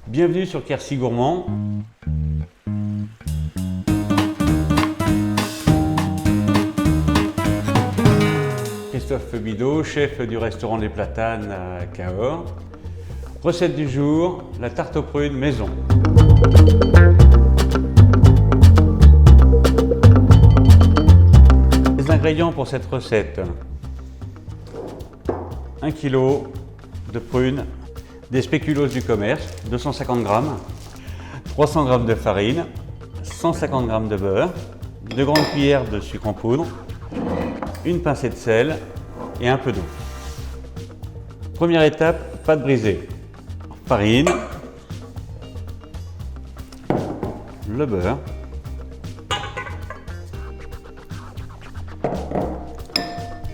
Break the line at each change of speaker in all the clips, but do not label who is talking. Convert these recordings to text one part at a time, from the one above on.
Bienvenue sur Quercy Gourmand. Christophe Bidot, chef du restaurant Les Platanes à Cahors. Recette du jour, la tarte aux prunes maison. Les ingrédients pour cette recette: 1 kg de prunes, des spéculoos du commerce, 250 g, 300 g de farine, 150 g de beurre, 2 grandes cuillères de sucre en poudre, une pincée de sel et un peu d'eau. Première étape, pâte brisée. Farine, le beurre,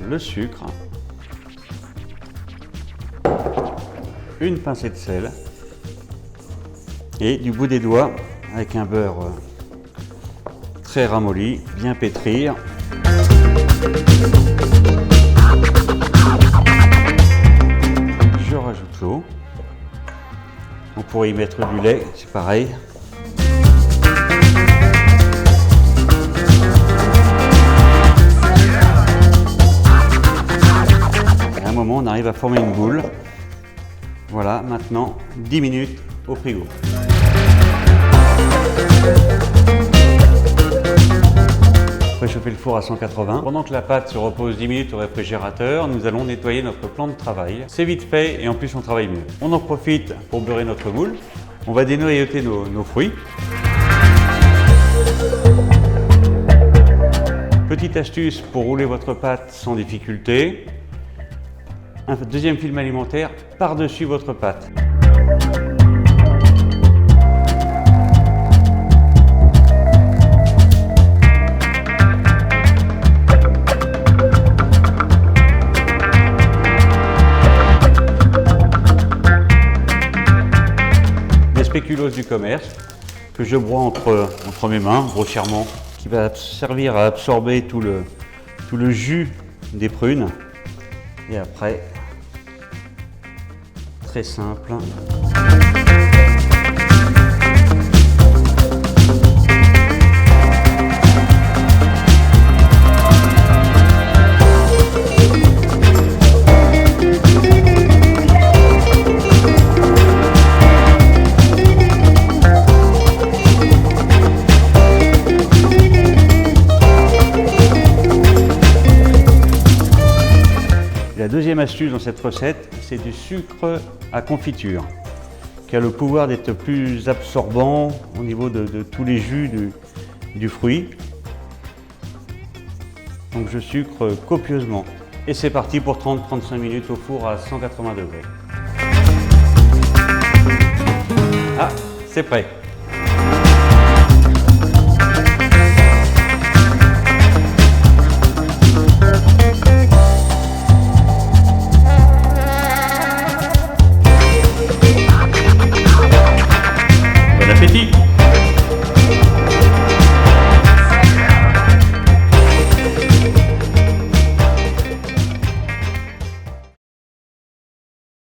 le sucre, une pincée de sel et du bout des doigts, avec un beurre très ramolli, bien pétrir. Je rajoute l'eau. On pourrait y mettre du lait, c'est pareil. Et à un moment, on arrive à former une boule. Voilà, maintenant 10 minutes au frigo. Préchauffer le four à 180. Pendant que la pâte se repose 10 minutes au réfrigérateur, nous allons nettoyer notre plan de travail. C'est vite fait et en plus on travaille mieux. On en profite pour beurrer notre moule. On va dénoyauter nos fruits. Petite astuce pour rouler votre pâte sans difficulté. Un deuxième film alimentaire par-dessus votre pâte. Des spéculoos du commerce que je broie entre mes mains grossièrement, qui va servir à absorber tout le jus des prunes. Et après, très simple. La deuxième astuce dans cette recette, c'est du sucre à confiture, qui a le pouvoir d'être plus absorbant au niveau de tous les jus du fruit. Donc je sucre copieusement. Et c'est parti pour 30-35 minutes au four à 180 degrés. Ah, c'est prêt. Bon appétit!